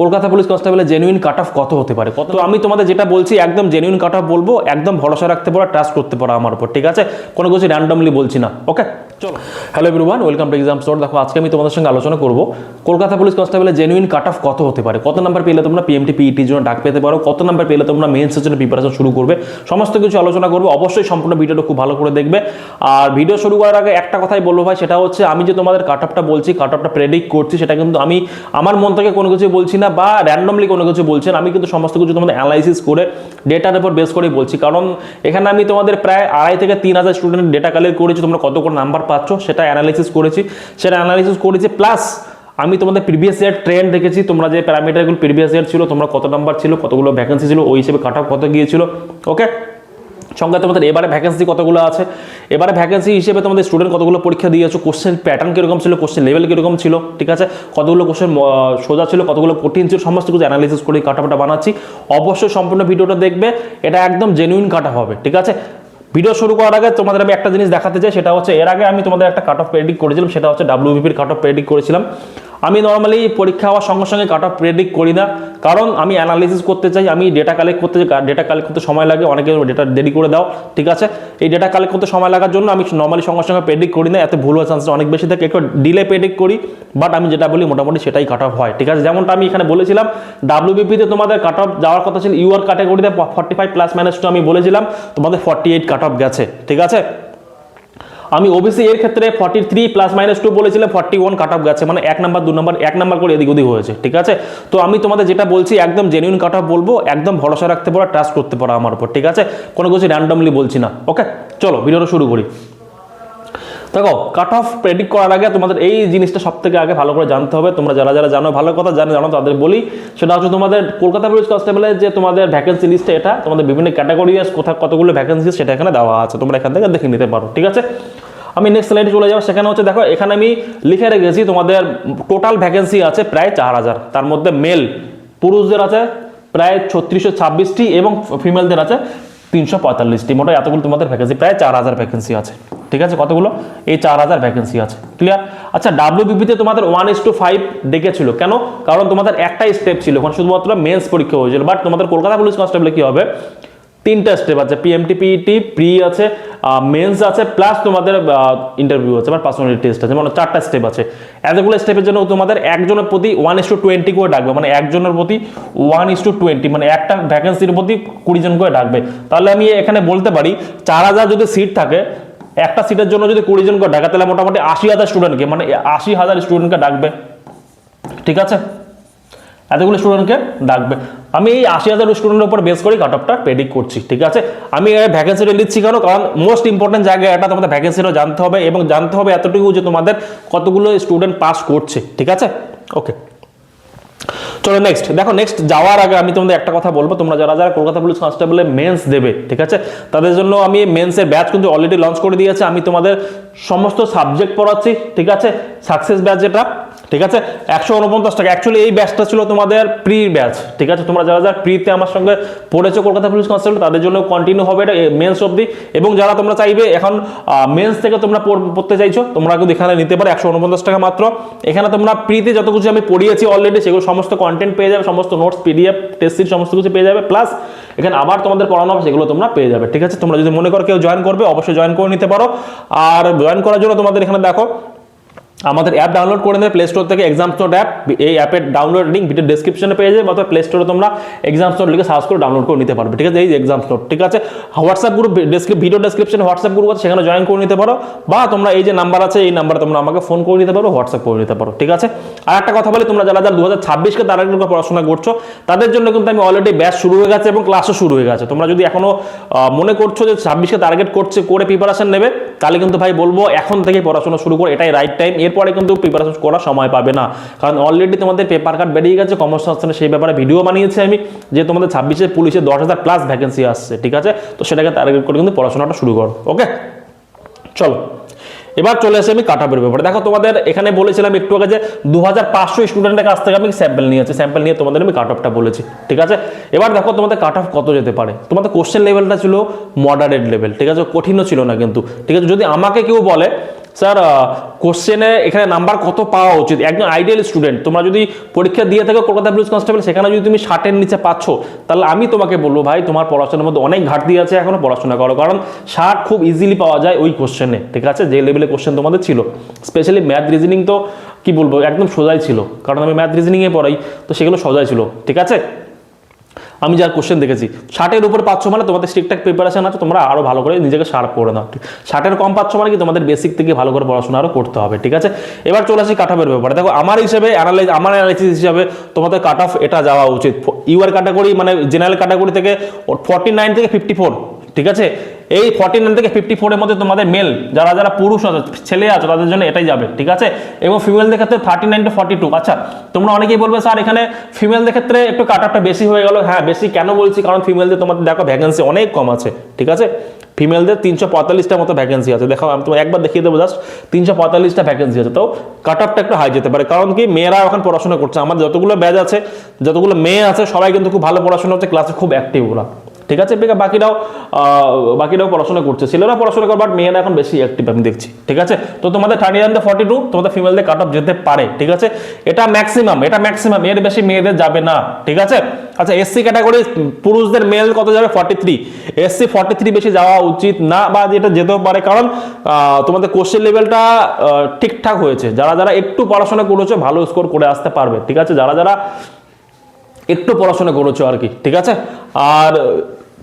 Kolkata police কনস্টেবলের genuine cut off কত হতে পারে? কত আমি তোমাদের যেটা বলছি একদম জেনুইন কাট অফ বলবো, একদম ভরসা রাখতে পারো, ট্রাস্ট করতে পারো আমার উপর, ঠিক আছে? কোনো কিছু র্যান্ডমলি বলছি না, ওকে? চলো, hello everyone, welcome to exam store. দেখো আজকে আমি তোমাদের সঙ্গে আলোচনা করব কলকাতা পুলিশ কনস্টেবলের জেনুইন কাট অফ কত হতে পারে, কত নাম্বার পেলে তোমরা পিএমটি পিইটির জন্য ডাক পেতে পারো, কত নাম্বার পেলে তোমরা মেইনসের জন্য প্রিপারেশন শুরু করবে, সমস্ত কিছু আলোচনা করবো। অবশ্যই সম্পূর্ণ ভিডিওটা খুব ভালো করে দেখবে। আর ভিডিও শুরু করার আগে একটা কথাই বলবো ভাই, সেটা হচ্ছে আমি যে তোমাদের কাট অফটা বলছি, কাট অফটা প্রেডিক্ট করছি, সেটা কিন্তু আমি আমার মন থেকে কোনো কিছু বলছি না বা র্যান্ডমলি কোনো কিছু বলছি না। আমি কিন্তু সমস্ত কিছু তোমাদের অ্যানালাইসিস করে ডেটার উপর বেস করেই বলছি, কারণ এখানে আমি তোমাদের প্রায় 2,500 থেকে 3,000 স্টুডেন্ট ডেটা কালেক্ট করেছি, তোমরা কত করে নাম্বার পাচ্ছ সেটা অ্যানালাইসিস করেছি, প্লাস আমি তোমাদের প্রিভিয়াস ইয়ার ট্রেন্ড দেখেছি, তোমরা যে প্যারামিটারগুলো প্রিভিয়াস ইয়ার ছিল, তোমরা কত নাম্বার ছিল, কতগুলো ভ্যাকেন্সি ছিল, ওই হিসেবে কাট অফ কত গিয়েছিল, ওকে? সঙ্গে তোমাদের এবারে ভ্যাকেন্সি কতগুলো আছে, এবারে ভ্যাকেন্সি হিসেবে তোমাদের স্টুডেন্ট কতগুলো পরীক্ষা দিয়েছো, কোশ্চেন প্যাটার্ন কীরকম ছিল, কোশ্চেন লেভেল কীরকম ছিল, ঠিক আছে? কতগুলো কোশ্চেন সোজা ছিল, কতগুলো কঠিন ছিল, সমস্ত কিছু অ্যানালিসিস করে কাট অফটা বানাচ্ছি। অবশ্যই সম্পূর্ণ ভিডিওটা দেখবে, এটা একদম জেনুইন কাট অফ হবে, ঠিক আছে? ভিডিও শুরু করার আগে তোমাদের আমি একটা জিনিস দেখাতে চাই, সেটা হচ্ছে এর আগে আমি তোমাদের একটা কাট অফ প্রেডিক্ট করেছিলাম, সেটা হচ্ছে ডাব্লিউবিপির কাট অফ প্রেডিক্ট করেছিলাম। আমি নর্মালি পরীক্ষা হওয়ার সঙ্গে সঙ্গে কাট অফ প্রেডিক্ট করি না, কারণ আমি অ্যানালিসিস করতে চাই, আমি ডেটা কালেক্ট করতে সময় লাগে, অনেকে ডেটা দেরি করে দাও, ঠিক আছে? এই ডেটা কালেক্ট করতে সময় লাগার জন্য আমি নর্মালি সঙ্গে সঙ্গে প্রেডিক্ট করি না, এতে ভুল হওয়ার চান্স অনেক বেশি থাকে, একটু ডিলে প্রেডিক্ট করি, বাট আমি যেটা বলি মোটামুটি সেটাই কাট অফ হয়, ঠিক আছে? যেমনটা আমি এখানে বলেছিলাম ডাব্লিউবিপিতে তোমাদের কাট অফ যাওয়ার কথা ছিল ইউআর ক্যাটাগরিতে 45 প্লাস মাইনাস 2, আমি বলেছিলাম তোমাদের 48 কাট অফ গেছে, ঠিক আছে? আমি ওবিসি এর ক্ষেত্রে 43 প্লাস মাইনাস 2 বলেছিলাম, 41 কাট অফ গেছে, মানে 1 নাম্বার 2 নাম্বার 1 নাম্বার করে এদিক ওদিক হয়েছে, ঠিক আছে? তো আমি তোমাদের যেটা বলছি একদম জেনুইন কাট অফ বলবো, একদম ভরসা রাখতে পারো, ট্রাস্ট করতে পারো আমার উপর, ঠিক আছে? কোনো কিছু র্যান্ডমলি বলছি না, ওকে? চলো ভিডিওটা শুরু করি। দেখো কাট অফ প্রেডিক্ট করার আগে তোমাদের এই জিনিসটা সব থেকে আগে ভালো করে জানতে হবে, তোমরা যারা যারা জানো, ভালো কথা জানো তাদের বলি, সেটা হচ্ছে তোমাদের কলকাতা পুলিশ কনস্টেবলের যে তোমাদের ভ্যাকেন্সি লিস্টে, এটা তোমাদের বিভিন্ন ক্যাটাগরি কোথায় কতগুলো ভ্যাকেন্সি সেটা এখানে দেওয়া আছে, তোমরা এখান থেকে দেখে নিতে পারো, ঠিক আছে? আমি নেক্সট স্লাইডে চলে যাবো। সেখানে হচ্ছে দেখো এখানে আমি লিখে রেখেছি তোমাদের টোটাল ভ্যাকেন্সি আছে প্রায় 4,000, তার মধ্যে মেল পুরুষদের আছে প্রায় 3626টি এবং ফিমেলদের আছে 345টি, মোট এতগুলো তোমাদের ভ্যাকেন্সি, প্রায় 4,000 ভ্যাকেন্সি আছে, ঠিক আছে? কতগুলো? এই 4,000 ভ্যাকেন্সি আছে, ক্লিয়ার? আচ্ছা, ডাব্লিউবিপিতে তোমাদের 1:5 ডেকেছিল, কেন? কারণ তোমাদের একটাই স্টেপ ছিল, ওখানে শুধুমাত্র মেন্স পরীক্ষা হয়েছিল, বাট তোমাদের কলকাতা পুলিশ কনস্টেবলে কি হবে, 3টা স্টেপ আছে, পিএমটি পিইটি প্রি আছে, মেন্স আছে, প্লাস তোমাদের ইন্টারভিউ আছে, মানে পার্সোনালিটি টেস্ট আছে, মানে 4টা স্টেপ আছে। এতগুলো স্টেপের জন্য তোমাদের একজনের প্রতি 1:20 করে ডাকবে, মানে একজনের প্রতি 1:20, মানে একটা ভ্যাকেন্সির প্রতি 20 জন করে ডাকবে। তাহলে আমি এখানে বলতে পারি 4,000 যদি সিট থাকে, একটা সিটের জন্য যদি 20 জন করে ডাকে, তাহলে মোটামুটি 80,000 স্টুডেন্টকে, মানে 80,000 স্টুডেন্টকে ডাকবে, ঠিক আছে? এতগুলো স্টুডেন্টকে ডাকবে। আমি এই 80,000 স্টুডেন্টের উপর বেস করে কাট অফটা প্রেডিক্ট করছি, ঠিক আছে? আমি ভ্যাকেন্সিটা লিখছি কেন? কারণ মোস্ট ইম্পর্টেন্ট জায়গা এটা, তোমাদের ভ্যাকেন্সিটা জানতে হবে, এবং জানতে হবে এতটুকু যে তোমাদের কতগুলো স্টুডেন্ট পাস করছে, ঠিক আছে? ওকে, চলো নেক্সট দেখো। নেক্সট যাওয়ার আগে আমি তোমাদের একটা কথা বলবো, তোমরা যারা যারা কলকাতা পুলিশ কনস্টেবলে মেন্স দেবে, ঠিক আছে, তাদের জন্য আমি মেন্সের ব্যাচ কিন্তু অলরেডি লঞ্চ করে দিয়েছি। আমি তোমাদের সমস্ত সাবজেক্ট পড়াচ্ছি, ঠিক আছে? সাকসেস ব্যাচ যেটা, ঠিক আছে, 149 টাকা। অ্যাকচুয়ালি এই ব্যাচটা ছিল তোমাদের প্রি ব্যাচ, ঠিক আছে? তোমরা যারা যারা প্রিতে আমার সঙ্গে পড়েছো কলকাতা পুলিশ কনস্টেবল, তাদের জন্য কন্টিনিউ হবে এটা মেন্স অবধি, এবং যারা তোমরা চাইবে এখন মেন্স থেকে তোমরা পড়তে চাইছো, তোমরা কিন্তু এখানে নিতে পারো, 149 টাকা মাত্র। এখানে তোমরা প্রিতে যত কিছু আমি পড়িয়েছি অলরেডি, সেগুলো সমস্ত কন্টেন্ট পেয়ে যাবে, সমস্ত নোটস, পিডিএফ, টেস্ট সিট সমস্ত কিছু পেয়ে যাবে, প্লাস এখানে আবার তোমাদের পড়ানো হবে, সেগুলো তোমরা পেয়ে যাবে, ঠিক আছে? তোমরা যদি মনে করো কেউ জয়েন করবে, অবশ্যই জয়েন করে নিতে পারো। আর জয়েন করার জন্য তোমাদের এখানে দেখো আমাদের অ্যাপ ডাউনলোড করে নেবে প্লে স্টোর থেকে, এক্সাম স্টোর অ্যাপ। এই অ্যাপের ডাউনলোড লিঙ্ক ভিডিও ডেসক্রিপশনে পেয়ে যাবে, অথবা প্লে স্টোরে তোমরা এক্সাম স্টোর লিখে সার্চ করে ডাউনলোড করে নিতে পারবে, ঠিক আছে? এই এক্সাম স্টোর, ঠিক আছে? হোয়াটসঅ্যাপ গ্রুপ, ভিডিও ডেসক্রিপশনে হোয়াটসঅ্যাপ গ্রুপ আছে, সেখানে জয়েন করে নিতে পারো, বা তোমরা এই যে নাম্বার আছে, এই নাম্বারে তোমরা আমাকে ফোন করে নিতে পারো, হোয়াটসঅ্যাপ করে নিতে পারো, ঠিক আছে? আর একটা কথা বলি, তোমরা যারা যারা 2026কে টার্গেট করে পড়াশোনা করছো, তাদের জন্য কিন্তু আমি অলরেডি ব্যাচ শুরু হয়ে গেছে এবং ক্লাসও শুরু হয়ে গেছে। তোমরা যদি এখনো মনে করছো যে 26কে টার্গেট করে প্রিপারেশন নেবে, তাহলে কিন্তু ভাই বলবো এখন থেকে পড়াশোনা শুরু করো, এটাই রাইট টাইম। এরপরে কিন্তু প্রিপারেশন করার সময় পাবে না, কারণ অলরেডি তোমাদের পেপার কাট বেরিয়ে গেছে। কমার্স সংস্থানে সেই ব্যাপারে ভিডিও বানিয়েছি আমি, যে তোমাদের 26-এ পুলিশে 10,000 প্লাস ভ্যাকেন্সি আসছে, ঠিক আছে? তো সেটাকে টার্গেট করে কিন্তু পড়াশোনাটা শুরু করো, ওকে? চলো এবার চলে আসে আমি কাট অফের ব্যাপারে। দেখো তোমাদের এখানে বলেছিলাম একটু আগে যে 2,500 স্টুডেন্টের কাছ থেকে আমি স্যাম্পল নিয়েছি, স্যাম্পল নিয়ে তোমাদের আমি কাট অফটা বলেছি, ঠিক আছে? এবার দেখো তোমাদের কাট অফ কত যেতে পারে। তোমাদের কোশ্চেন লেভেলটা ছিল মডারেট লেভেল, ঠিক আছে? কঠিনও ছিল না কিন্তু, ঠিক আছে? যদি আমাকে কেউ বলে স্যার কোশ্চেনে এখানে নাম্বার কত পাওয়া উচিত, একজন আইডিয়াল স্টুডেন্ট তোমরা যদি পরীক্ষা দিয়ে থাকো কলকাতা পুলিশ কনস্টেবল, সেখানে যদি তুমি 60-এর নিচে পাচ্ছ, তাহলে আমি তোমাকে বলবো ভাই তোমার পড়াশোনার মধ্যে অনেক ঘাটতি আছে, এখনো পড়াশোনা করো, কারণ 60 খুব ইজিলি পাওয়া যায় ওই কোশ্চেনে, ঠিক আছে, যে লেভেলে কোশ্চেন তোমাদের ছিল। স্পেশালি ম্যাথ রিজনিং তো কি বলবো একদম সোজাই ছিল, কারণ আমি ম্যাথ রিজনিংয়ে পড়াই, তো সেগুলো সোজাই ছিল, ঠিক আছে। আমি যার কোশ্চেন দেখেছি 60-এর উপর পাচ্ছ মানে তোমাদের ঠিকঠাক প্রিপারেশন আছে, তোমরা আরো ভালো করে নিজেকে শার্প করে নাও। 60-এর কম পাচ্ছ মানে কি তোমাদের বেসিক থেকে ভালো করে পড়াশোনা আরো করতে হবে, ঠিক আছে। এবার চলে আসি কাট অফের ব্যাপারে। দেখো আমার হিসেবে আমার অ্যানালাইসিস হিসাবে তোমাদের কাট অফ এটা যাওয়া উচিত, ইউআর ক্যাটাগরি মানে জেনারেল ক্যাটাগরি থেকে 49 থেকে 54, ঠিক আছে। এই 49 থেকে 54-এর মধ্যে তোমাদের মেল যারা যারা পুরুষ আছে, ছেলে আছে, তাদের জন্য এটাই যাবে, ঠিক আছে। এবং ফিমেলদের ক্ষেত্রে 39 to 42। আচ্ছা, তোমরা অনেকেই বলবে স্যার এখানে ফিমেলদের ক্ষেত্রে একটু কাট অফটা বেশি হয়ে গেল। হ্যাঁ বেশি কেন বলছি, কারণ ফিমেলদের তোমাদের দেখো ভ্যাকেন্সি অনেক কম আছে, ঠিক আছে। ফিমেলদের 345টার মতো ভ্যাকেন্সি আছে, দেখো আমি তোমাকে একবার দেখিয়ে দেবো জাস্ট, 345টা ভ্যাকেন্সি আছে, তো কাট অফটা একটু হাই যেতে পারে, কারণ কি মেয়েরা এখন পড়াশোনা করছে। আমার যতগুলো ব্যাচ আছে, যতগুলো মেয়ে আছে, সবাই কিন্তু খুব ভালো পড়াশোনা হচ্ছে, ক্লাসে খুব অ্যাক্টিভ ওরা, ঠিক আছে। বাকিরাও পড়াশোনা করছে, ছেলেরা পড়াশোনা করে, বাট মেয়েরা এখন বেশি অ্যাক্টিভ আমি দেখছি, ঠিক আছে। তো তোমাদের 39 to 42 তোমাদের ফিমেলদের কাট অফ যেতে পারে, ঠিক আছে। এটা ম্যাক্সিমাম, এর বেশি মেয়েদের যাবে না, ঠিক আছে। আচ্ছা, এসসি ক্যাটাগরি পুরুষদের মেল কত যাবে 43, এসসি 43 বেশি যাওয়া উচিত না, বা যেটা যেতেও পারে, কারণ তোমাদের কোশ্চেন লেভেলটা ঠিকঠাক হয়েছে, যারা যারা একটু পড়াশোনা করেছো ভালো স্কোর করে আসতে পারবে, ঠিক আছে, যারা যারা একটু পড়াশোনা করেছো আর কি, ঠিক আছে। আর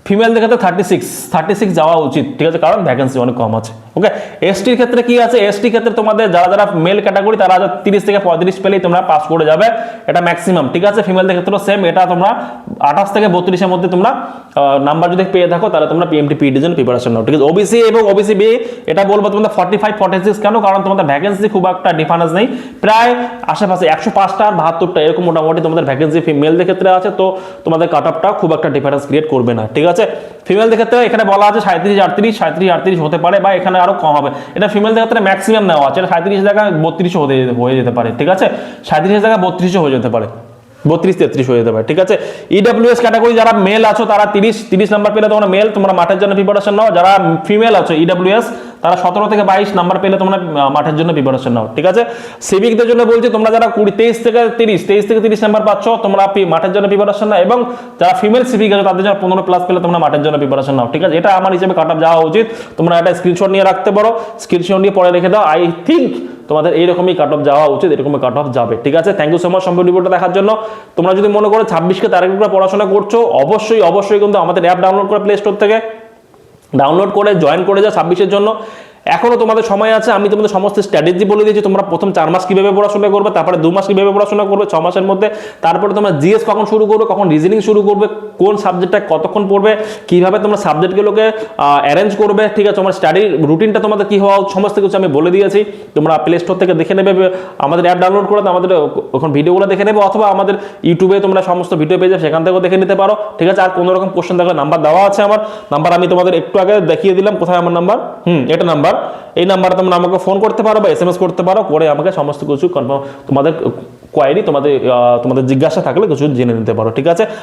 ফিমেলদের ক্ষেত্রে 36 যাওয়া উচিত, ঠিক আছে, কারণ ভ্যাকেন্সি অনেক কম আছে, ওকে। এসটির ক্ষেত্রে কি আছে, এসটির ক্ষেত্রে তোমাদের যারা যারা মেল ক্যাটাগরি তারা 30 থেকে 35 পেলেই তোমরা পাস করে যাবে, এটা ম্যাক্সিমাম, ঠিক আছে। ফিমেলদের ক্ষেত্রে সেম, এটা তোমরা 28 থেকে 32-এর মধ্যে তোমরা নাম্বার যদি পেয়ে থাকো, তাহলে তোমরা পিএমটি পিইটির জন্য প্রিপারেশন নাও, ঠিক আছে। ওবিসি এবং ওবিসি বি এটা বলবো তোমাদের 45-46 কেন, কারণ তোমাদের ভ্যাকেন্সি খুব একটা ডিফারেন্স নেই, প্রায় আশেপাশে 105টা আর 72টা এরকম মোটামুটি তোমাদের ভ্যাকেন্সি ফিমেলদের ক্ষেত্রে আছে, তো তোমাদের কাট অফটা খুব একটা ডিফারেন্স ক্রিয়েট করবে না, ঠিক আছে। ফিমেলদের ক্ষেত্রে এখানে বলা আছে 37-38 হতে পারে, বা এখানে আরো কম হবে, এটা ফিমেলদের ক্ষেত্রে ম্যাক্সিমাম নেওয়া আছে, 37 জায়গায় 32 হয়ে যেতে পারে, ঠিক আছে। 37 জায়গায় 32 হয়ে যেতে পারে, 32-33 হয়ে যেতে পারে, ঠিক আছে। ইডব্লিউএস ক্যাটাগরি যারা মেল আছো তারা 30 নাম্বার পেলে তোমরা মেল, তোমরা মাঠের জন্য প্রিপারেশন নাও। যারা ফিমেল আছো ইডব্লিউএস তারা 17 থেকে 22 নাম্বার পেলে তোমরা মাঠের জন্য প্রিপারেশন নাও, ঠিক আছে। সিভিকদের জন্য বলছি তোমরা যারা 23 থেকে 30 নাম্বার পাচ্ছ তোমরা মাঠের জন্য প্রিপারেশন নাও, এবং যারা ফিমেল সিভিক আছে তাদের জন্য 15+ পেলে তোমরা মাঠের জন্য প্রিপারেশন নাও, ঠিক আছে। এটা আমার হিসেবে কাট অফ যাওয়া উচিত, তোমরা একটা স্ক্রিনশট নিয়ে রাখতে পারো, স্ক্রিনশট নিয়ে পরে রেখে দাও। আই থিঙ্ক তোমাদের এইরকমই কাট অফ যাওয়া উচিত, এরকমই কাট অফ যাবে, ঠিক আছে। থ্যাংক ইউ সো মাচ সম্পূর্ণ রিপোর্টটা দেখার জন্য। তোমরা যদি মনে করো 26কে টার্গেট করে পড়াশোনা করছো, অবশ্যই কিন্তু আমাদের অ্যাপ ডাউনলোড করে প্লে স্টোর থেকে ডাউনলোড করে জয়েন করে যাও 26-এর জন্য। এখনো তোমাদের সময় আছে, আমি তোমাদের সমস্ত স্ট্র্যাটেজি বলে দিয়েছি। তোমরা প্রথম 4 মাস কিভাবে পড়াশোনা করবে, তারপরে 2 মাস কিভাবে পড়াশোনা করবে 6 মাসের মধ্যে, তারপরে তোমরা জিএস কখন শুরু করবে, কখন রিজনিং শুরু করবে, কোন সাবজেক্টটা কতক্ষণ পড়বে, কিভাবে তোমরা সাবজেক্টগুলোকে অ্যারেঞ্জ করবে, ঠিক আছে। তোমার স্টাডি রুটিনটা তোমাদের কি হওয়া সমস্ত কিছু আমি বলে দিয়েছি। তোমরা প্লে স্টোর থেকে দেখে নেবে, আমাদের অ্যাপ ডাউনলোড করে আমাদের ওখানে ভিডিওগুলো দেখে নেবে, অথবা আমাদের ইউটিউবে তোমরা সমস্ত ভিডিও পেয়ে যাবে, সেখান থেকেও দেখে নিতে পারো, ঠিক আছে। আর কোনো রকম কোশ্চেন থাকলে নাম্বার দেওয়া আছে, আমার নাম্বার আমি তোমাদের একটু আগে দেখিয়ে দিলাম, কোথায় আমার নাম্বার, এটা নাম্বার, এই নাম্বারে তোমরা আমাকে ফোন করতে পারো বা এসএমএস করতে পারো, করে আমাকে সমস্ত কিছু কনফার্ম তোমাদের কোয়ারি, তোমাদের জিজ্ঞাসা থাকলে কিছু জেনে নিতে পারো, ঠিক আছে।